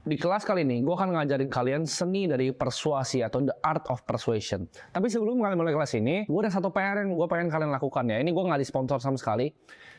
Di kelas kali ini, gue akan ngajarin kalian seni dari persuasi atau the art of persuasion. Tapi sebelum kalian mulai kelas ini, gue ada satu PR yang gue pengen kalian lakukan ya. Ini gue nggak disponsor sama sekali.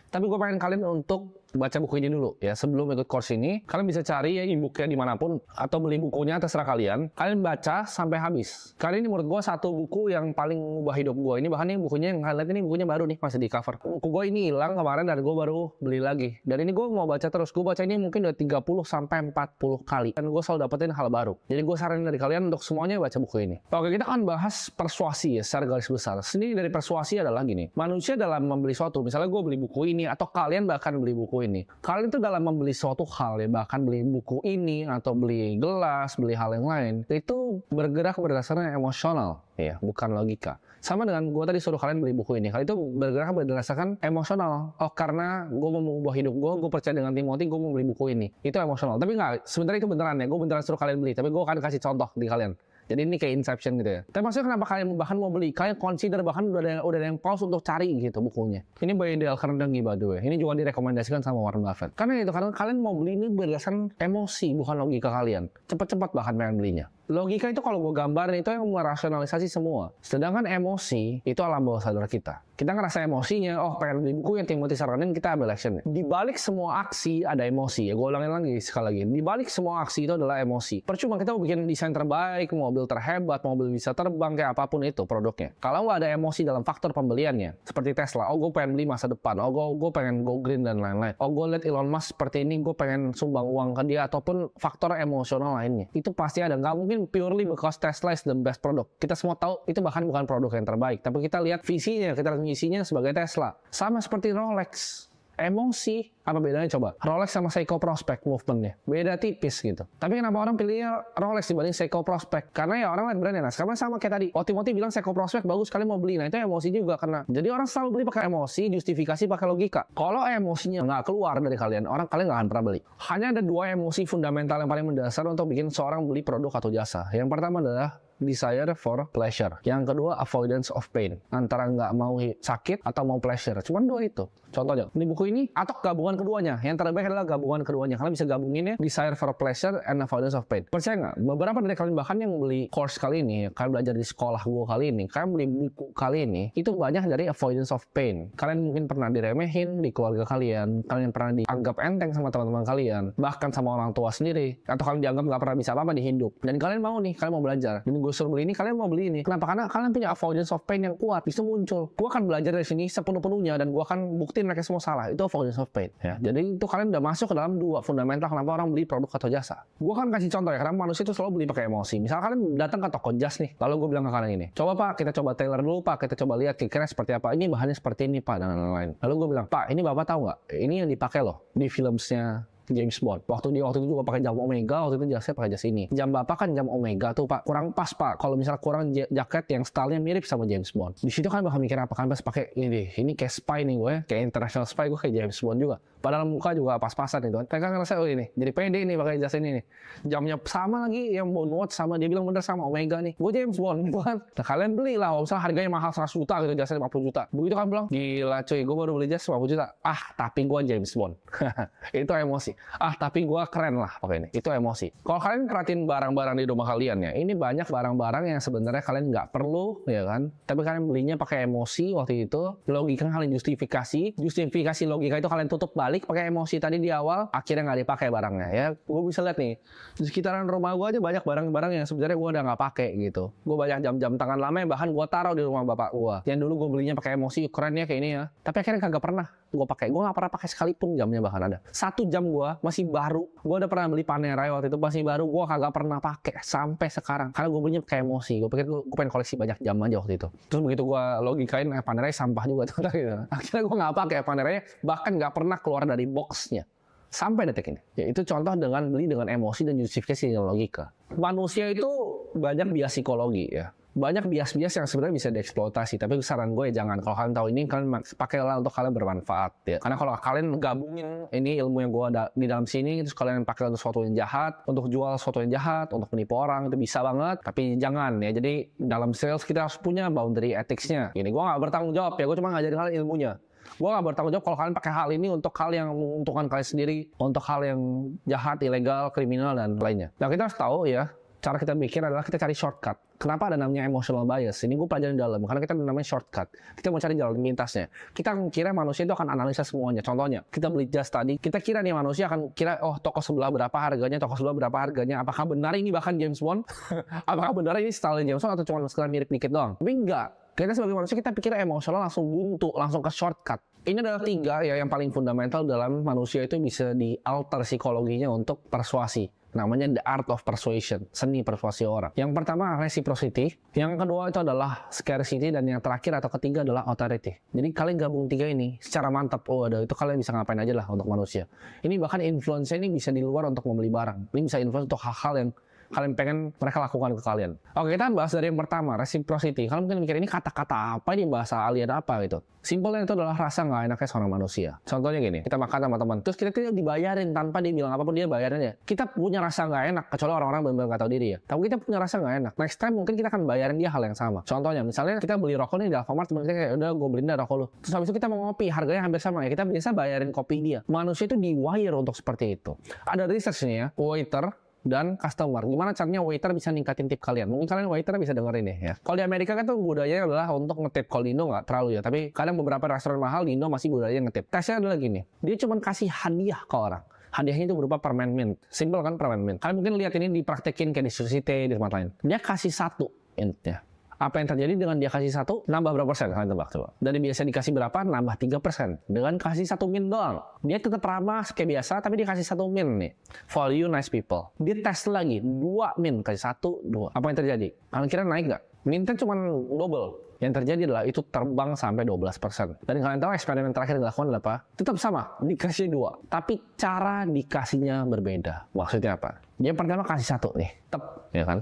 Tapi gue pengen kalian untuk baca buku ini dulu ya. Sebelum ikut course ini, kalian bisa cari ya e-booknya dimanapun. Atau beli bukunya, terserah kalian. Kalian baca sampai habis. Kali ini menurut gue satu buku yang paling mengubah hidup gue. Ini bahkan bukunya yang kalian lihat ini bukunya baru nih, masih di cover. Buku gue ini hilang kemarin dan gue baru beli lagi. Dan ini gue mau baca terus. Gue baca ini mungkin udah 30-40 kali. Dan gue selalu dapetin hal baru. Jadi gue saranin dari kalian untuk semuanya baca buku ini. Oke, kita akan bahas persuasi ya secara garis besar. Seni dari persuasi adalah gini. Manusia dalam membeli sesuatu, misalnya gue beli buku ini atau kalian bahkan beli buku ini. Kalian itu dalam membeli suatu hal ya, bahkan beli buku ini atau beli gelas, beli hal yang lain, itu bergerak berdasarkan emosional ya, bukan logika. Sama dengan gue tadi suruh kalian beli buku ini. Kalian itu bergerak berdasarkan emosional. Oh, karena gue mau mengubah hidup gue percaya dengan Timothy, gue mau beli buku ini. Itu emosional. Tapi nggak, sebenarnya itu beneran ya. Gue beneran suruh kalian beli. Tapi gue akan kasih contoh di kalian. Jadi ini kayak inception gitu ya. Tapi maksudnya kenapa kalian bahkan mau beli? Kalian consider bahkan udah ada yang pause untuk cari gitu bukunya. Ini by Dale Carnegie by the way. Ini juga direkomendasikan sama Warren Buffett. Karena itu, karena kalian mau beli ini berdasarkan emosi, bukan logika kalian. Cepat-cepat bahkan pengen belinya. Logika itu kalau gue gambarin itu yang merasionalisasi semua. Sedangkan emosi itu alam bawah sadar kita. Kita ngerasa emosinya, oh pengen beli buku yang Timothy saranin, kita ambil action. Di balik semua aksi ada emosi. Ya gue ulangin lagi sekali lagi. Di balik semua aksi itu adalah emosi. Percuma kita mau bikin desain terbaik, mobil terhebat, mobil bisa terbang, kayak apapun itu produknya. Kalau nggak ada emosi dalam faktor pembeliannya, seperti Tesla, oh gue pengen beli masa depan, oh gue pengen go green dan lain-lain. Oh gue liat Elon Musk seperti ini, gue pengen sumbang uang ke dia, ataupun faktor emosional lainnya. Itu pasti ada. Nggak mungkin purely because Tesla is the best product. Kita semua tahu itu bahkan bukan produk yang terbaik, tapi kita lihat visinya, kita lihat misinya sebagai Tesla. Sama seperti Rolex. Emosi, apa bedanya coba? Rolex sama Seiko Prospect movementnya beda tipis gitu. Tapi kenapa orang pilihnya Rolex dibanding Seiko Prospect? Karena ya orang lihat brandnya. Nah, sekarang sama kayak tadi. Timothy bilang Seiko Prospect bagus, kali mau beli. Nah, itu emosi juga karena. Jadi orang selalu beli pakai emosi, justifikasi pakai logika. Kalau emosinya nggak keluar dari kalian nggak akan pernah beli. Hanya ada dua emosi fundamental yang paling mendasar untuk bikin seorang beli produk atau jasa. Yang pertama adalah desire for pleasure. Yang kedua, avoidance of pain. Antara nggak mau sakit atau mau pleasure. Cuman dua itu. Contohnya, di buku ini atau gabungan keduanya. Yang terbaik adalah gabungan keduanya. Kalian bisa gabunginnya desire for pleasure and avoidance of pain. Percaya nggak? Beberapa dari kalian bahkan yang beli course kali ini, kalian belajar di sekolah gue kali ini, kalian beli buku kali ini, itu banyak dari avoidance of pain. Kalian mungkin pernah diremehin di keluarga kalian. Kalian pernah dianggap enteng sama teman-teman kalian. Bahkan sama orang tua sendiri. Atau kalian dianggap nggak pernah bisa apa-apa di hidup. Dan kalian mau nih, kalian mau belajar. Dan gue suruh beli ini, kalian mau beli ini. Kenapa? Karena kalian punya avoidance of pain yang kuat. Bisa muncul. Gue akan belajar dari sini sepenuh-penuhnya dan gue akan buktiin mereka semua salah. Itu avoidance of pain. Ya, jadi itu kalian udah masuk ke dalam dua fundamental kenapa orang beli produk atau jasa. Gue akan kasih contoh ya, karena manusia itu selalu beli pakai emosi. Misal kalian datang ke toko jas nih, lalu gue bilang ke kalian ini, coba pak, kita coba tailor dulu pak, kita coba lihat kira-kira seperti apa. Ini bahannya seperti ini pak, dan lain-lain. Lalu gue bilang, pak, ini bapak tahu nggak? Ini yang dipakai loh di filmsnya James Bond. Waktu itu juga pakai jam Omega, waktu itu jasnya pakai jas ini. Jam bapak kan jam Omega tuh pak, kurang pas pak. Kalau misalnya kurang jaket yang stylenya mirip sama James Bond. Di situ kan bakal mikir apa kan pas pakai ini kayak spy nih gue, kayak international spy gue kayak James Bond juga. Padahal muka juga pas-pasan itu. Mereka ngerasa oh ini jadi pede nih pakai jas ini nih. Jamnya sama lagi yang Bond Watch sama, dia bilang bener sama Omega nih. Gue James Bond bukan. Nah kalian beli lah, misalnya harganya mahal 100 juta gitu, jasnya 50 juta. Begitu kan bilang, gila cuy, gue baru beli jas 50 juta. Ah tapi gue James Bond. Itu emosi. Ah tapi gue keren lah pakai ini. Itu emosi. Kalau kalian perhatiin barang-barang di rumah kalian ya, ini banyak barang-barang yang sebenarnya kalian nggak perlu ya kan, tapi kalian belinya pakai emosi waktu itu. Logika kalian justifikasi logika itu kalian tutup balik pakai emosi tadi di awal, akhirnya nggak dipakai barangnya ya. Gue bisa lihat nih di sekitaran rumah gue aja banyak barang-barang yang sebenarnya gue udah nggak pakai gitu. Gue banyak jam-jam tangan lama yang bahkan gue taruh di rumah bapak gue, yang dulu gue belinya pakai emosi, keren ya kayak ini ya, tapi akhirnya kagak pernah gue pakai. Gue nggak pernah pakai sekalipun jamnya, bahkan ada satu jam gue masih baru. Gue udah pernah beli Panerai waktu itu masih baru, gue kagak pernah pakai sampai sekarang karena gue belinya pakai emosi. Gue pikir gue pengen koleksi banyak jam aja waktu itu. Terus begitu gue logikain Panerai sampah juga tuh gitu. Akhirnya gue nggak pakai Panerai, bahkan nggak pernah keluar dari boxnya sampai detik ini. Ya itu contoh dengan beli dengan emosi dan justifikasi dengan logika. Manusia itu banyak bias psikologi ya. Banyak bias-bias yang sebenarnya bisa dieksploitasi, tapi saran gue jangan. Kalau kalian tahu ini, kalian pakailah untuk kalian bermanfaat ya. Karena kalau kalian gabungin ini ilmu yang gue ada di dalam sini, terus kalian pakai untuk sesuatu yang jahat, untuk jual sesuatu yang jahat, untuk menipu orang, itu bisa banget. Tapi jangan ya. Jadi dalam sales kita harus punya boundary ethics-nya. Ini gue nggak bertanggung jawab ya, gue cuma ngajarin kalian ilmunya. Gue gak bertanggung jawab kalau kalian pakai hal ini untuk hal yang menguntungkan kalian sendiri, untuk hal yang jahat, ilegal, kriminal, dan lainnya. Nah, kita harus tahu ya, cara kita mikir adalah kita cari shortcut. Kenapa ada namanya emotional bias? Ini gue pelajarin dalam, karena kita ada namanya shortcut. Kita mau cari jalan pintasnya. Kita kira manusia itu akan analisa semuanya. Contohnya, kita beli jas tadi, kita kira nih manusia akan kira, oh toko sebelah berapa harganya, toko sebelah berapa harganya, apakah benar ini bahkan James Bond? Apakah benar ini style James Bond atau cuma sekedar mirip dikit doang? Tapi enggak. Kita sebagai manusia kita pikir emosional langsung buntu, langsung ke shortcut. Ini adalah 3 ya yang paling fundamental dalam manusia itu bisa dialter psikologinya untuk persuasi. Namanya the art of persuasion, seni persuasi orang. Yang pertama reciprocity, yang kedua itu adalah scarcity, dan yang terakhir atau ketiga adalah authority. Jadi kalian gabung 3 ini secara mantap, oh ada itu kalian bisa ngapain aja lah untuk manusia. Ini bahkan influence ini bisa di luar untuk membeli barang. Ini bisa influence untuk hal-hal yang kalian pengen mereka lakukan ke kalian. Oke, kita bahas dari yang pertama, reciprocity. Kalian mungkin mikir ini kata-kata apa, ini bahasa alien apa gitu. Simpelnya itu adalah rasa nggak enaknya seorang manusia. Contohnya gini, kita makan sama teman, terus kita dibayarin tanpa dia bilang apapun, dia bayarin ya. Kita punya rasa nggak enak, kecuali orang-orang benar-benar nggak tahu diri ya. Tapi kita punya rasa nggak enak. Next time mungkin kita akan bayarin dia hal yang sama. Contohnya, misalnya kita beli rokok nih di Alfamart, teman kita kayak, udah gue beliin dah rokok lu. Terus habis itu kita mau ngopi, harganya hampir sama ya. Kita biasa bayarin kopi dia. Manusia itu di-wire untuk seperti itu. Ada research nih ya, waiter dan customer. Gimana caranya waiter bisa ningkatin tip kalian? Mungkin kalian waiter bisa dengerin ya. Kalau di Amerika kan tuh budayanya adalah untuk ngetip. Kalau di Indo nggak terlalu ya. Tapi kadang beberapa restoran mahal di Indo masih budaya ngetip. Tesnya adalah gini. Dia cuma kasih hadiah ke orang. Hadiahnya itu berupa permen mint. Simple kan permen mint. Kalian mungkin lihat ini dipraktekin kayak di Sushi Tei, di tempat lain. Dia kasih 1 mintnya. Apa yang terjadi dengan dia kasih 1, nambah berapa persen? Kalian tebak coba. Dari biasa dikasih berapa, nambah 3%. Dengan kasih 1 mint doang. Dia tetap ramah kayak biasa, tapi dia kasih 1 mint nih. For you nice people. Dia tes lagi, 2 mint, kasih 1, 2. Apa yang terjadi? Kalian kira naik nggak? Mintnya cuma double. Yang terjadi adalah itu terbang sampai 12%. Dan kalian tahu eksperimen terakhir yang dilakukan adalah apa? Tetap sama, dikasih 2. Tapi cara dikasihnya berbeda. Maksudnya apa? Dia pertama kasih 1 nih. Tep, ya kan?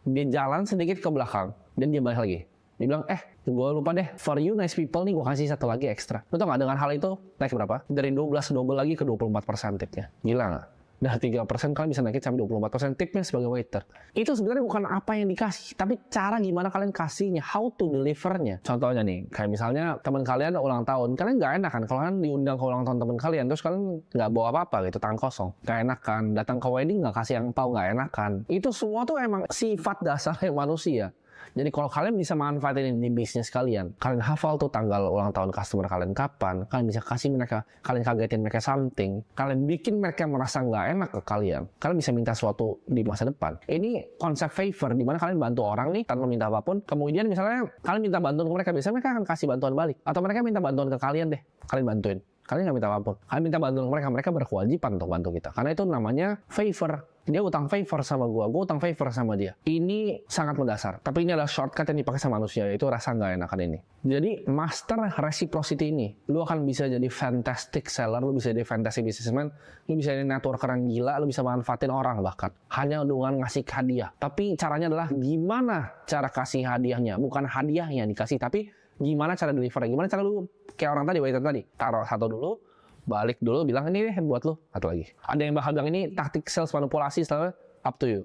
Dia jalan sedikit ke belakang. Dan dia balik lagi. Dia bilang, gue lupa deh, for you nice people nih gue kasih 1 lagi ekstra. Lu tau gak dengan hal itu naik berapa? Dari 12 double lagi ke 24% tipnya. Gila gak? Dari 3% kalian bisa naikin sampai 24% tipnya sebagai waiter. Itu sebenarnya bukan apa yang dikasih, tapi cara gimana kalian kasihnya, how to delivernya. Contohnya nih, kayak misalnya teman kalian ulang tahun, kalian gak enak kan kalau kalian diundang ke ulang tahun teman kalian, terus kalian gak bawa apa-apa gitu, tangan kosong. Gak enak kan, datang ke wedding gak kasih angpau, gak enak kan. Itu semua tuh emang sifat dasarnya manusia. Jadi kalau kalian bisa manfaatin ini di bisnis kalian hafal tuh tanggal ulang tahun customer kalian kapan, kalian bisa kasih mereka, kalian kagetin mereka something, kalian bikin mereka merasa nggak enak ke kalian bisa minta sesuatu di masa depan. Ini konsep favor, di mana kalian bantu orang nih tanpa minta apapun, kemudian misalnya kalian minta bantuan ke mereka, biasanya mereka akan kasih bantuan balik, atau mereka minta bantuan ke kalian deh, kalian bantuin. Kalian nggak minta apapun, kalian minta bantuan mereka, mereka berkewajiban untuk bantu kita, karena itu namanya favor. Dia utang favor sama gue utang favor sama dia. Ini sangat mendasar, tapi ini adalah shortcut yang dipakai sama manusia, yaitu rasa nggak enakan ini. Jadi master reciprocity ini, lu akan bisa jadi fantastic seller, lu bisa jadi fantastic businessman, lu bisa jadi networker yang gila, lu bisa manfaatin orang bahkan hanya dengan ngasih hadiah. Tapi caranya adalah gimana cara kasih hadiahnya, bukan hadiahnya dikasih, tapi gimana cara deliver, gimana cara lu kayak orang tadi, waiter tadi, taruh 1 dulu, balik dulu, bilang ini deh buat lo, atau lagi. Ada yang bakal bilang ini taktik sales manipulasi, setelah up to you.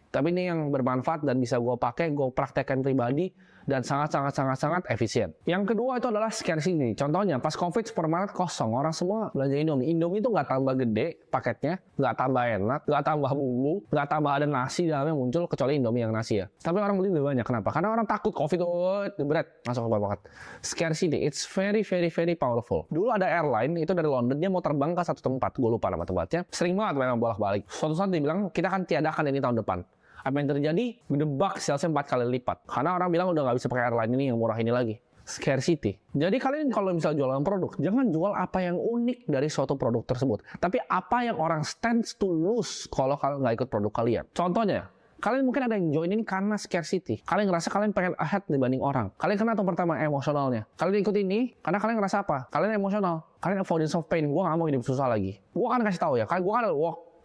Tapi ini yang bermanfaat dan bisa gue pakai, gue praktekkan pribadi, dan sangat efisien. Yang kedua itu adalah scarcity. Contohnya pas COVID supermarket kosong, orang semua belanja Indomie. Indomie itu nggak tambah gede paketnya, nggak tambah enak, nggak tambah bumbu, nggak tambah ada nasi dalamnya muncul, kecuali Indomie yang nasi ya. Tapi orang beli lebih banyak. Kenapa? Karena orang takut COVID, berat masuk ke supermarket. Scarcity, it's very powerful. Dulu ada airline itu dari London, dia mau terbang ke satu tempat, gue lupa nama tempatnya. Sering banget memang bolak-balik. Suatu saat dia bilang kita akan tiadakan ini tahun depan. Apa yang terjadi? Gedebak salesnya 4 kali lipat. Karena orang bilang udah nggak bisa pakai airline ini yang murah ini lagi. Scarcity. Jadi kalian kalau misalnya jualan produk, jangan jual apa yang unik dari suatu produk tersebut. Tapi apa yang orang stands to lose kalau kalian nggak ikut produk kalian. Contohnya, kalian mungkin ada yang join ini karena scarcity. Kalian ngerasa kalian pengen ahead dibanding orang. Kalian kena tuh pertama emosionalnya. Kalian ikut ini karena kalian ngerasa apa? Kalian emosional. Kalian avoidance of pain. Gue nggak mau hidup susah lagi. Gue akan kasih tahu ya. Gue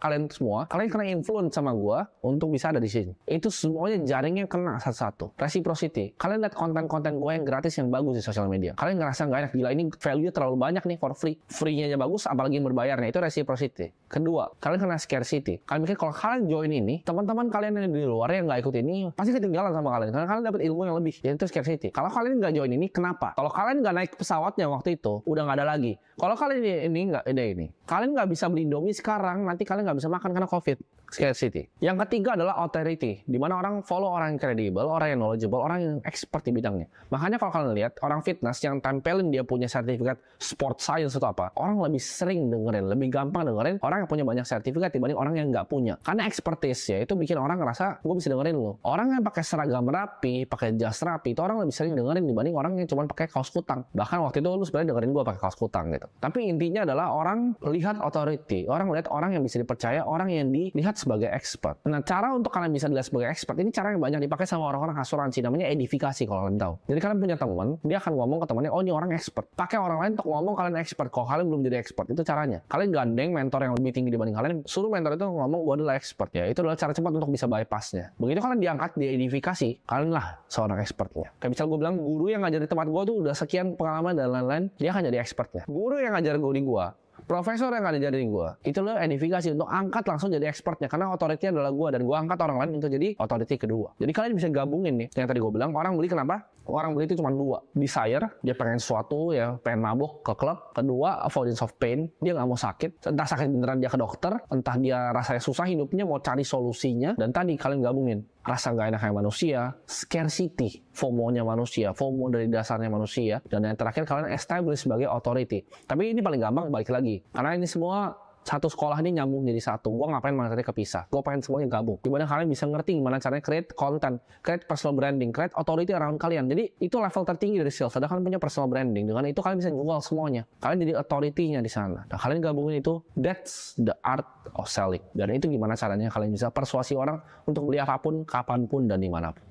kan kalian semua, kalian kena influence sama gue untuk bisa ada di sini. Itu semuanya jaringnya kena satu-satu. Reciprocity. Kalian lihat konten-konten gue yang gratis yang bagus di sosial media. Kalian ngerasa nggak enak, gila ini value terlalu banyak nih for free. Free-nya aja bagus, apalagi yang berbayarnya. Itu reciprocity. Kedua, kalian kena scarcity. Kalian mikir kalau kalian join ini, teman-teman kalian yang di luar yang nggak ikut ini pasti ketinggalan sama kalian. Karena kalian dapat ilmu yang lebih. Yaitu scarcity. Kalau kalian nggak join ini, kenapa? Kalau kalian nggak naik pesawatnya waktu itu, udah nggak ada lagi. Kalau kalian ini nggak ada ini, kalian nggak bisa beli Indomie sekarang, nanti kalian nggak bisa makan karena COVID. Scarcity. Yang ketiga adalah authority, di mana orang follow orang yang kredibel, orang yang knowledgeable, orang yang expert di bidangnya. Makanya kalau kalian lihat orang fitness yang tempelin dia punya sertifikat sport science atau apa, orang lebih sering dengerin, lebih gampang dengerin orang yang punya banyak sertifikat dibanding orang yang nggak punya. Karena expertise-nya itu bikin orang ngerasa gue bisa dengerin lo. Orang yang pakai seragam rapi, pakai jas rapi, itu orang lebih sering dengerin dibanding orang yang cuma pakai kaos kutang. Bahkan waktu itu lu sebenarnya dengerin gue pakai kaos kutang gitu. Tapi intinya adalah orang lihat authority, orang lihat orang yang bisa dipercaya, orang yang dilihat sebagai expert. Nah, cara untuk kalian bisa dilihat sebagai expert ini cara yang banyak dipakai sama orang-orang asuransi, namanya edifikasi kalau kalian tahu. Jadi kalian punya teman, dia akan ngomong ke temannya, oh ini orang expert. Pakai orang lain untuk ngomong kalian expert. Kalau kalian belum jadi expert, itu caranya. Kalian gandeng mentor yang lebih tinggi dibanding kalian, suruh mentor itu ngomong gue adalah expert ya. Itu adalah cara cepat untuk bisa bypassnya. Begitu kalian diangkat di edifikasi, kalian lah seorang expertnya. Kayak misal gue bilang guru yang ngajar di tempat gue tuh udah sekian pengalaman dan lain-lain, dia akan jadi expertnya. Guru yang ngajar gue di gue, profesor yang ada jadi gue, itu loh edifikasi untuk angkat langsung jadi expertnya, karena otoritinya adalah gue dan gue angkat orang lain untuk jadi otoriti kedua. Jadi kalian bisa gabungin nih yang tadi gue bilang, orang beli kenapa? Orang beli itu cuma dua, desire, dia pengen sesuatu ya, pengen mabuk ke klub. Kedua, avoidance of pain, dia nggak mau sakit, entah sakit beneran dia ke dokter, entah dia rasanya susah hidupnya mau cari solusinya. Dan tadi kalian gabungin rasa nggak enaknya manusia, scarcity, FOMO-nya manusia, FOMO dari dasarnya manusia, dan yang terakhir kalian establish sebagai authority. Tapi ini paling gampang balik lagi, karena ini semua satu sekolah ini nyambung jadi satu. Gue ngapain materi kepisah, gue pengen semuanya gabung. Gimana kalian bisa ngerti gimana caranya create content, create personal branding, create authority around kalian. Jadi itu level tertinggi dari sales. Ada kalian punya personal branding, dengan itu kalian bisa jual semuanya. Kalian jadi authority-nya di sana. Nah, kalian gabungin itu, that's the art of selling. Dan itu gimana caranya kalian bisa persuasi orang untuk beli apapun, kapanpun, dan dimanapun.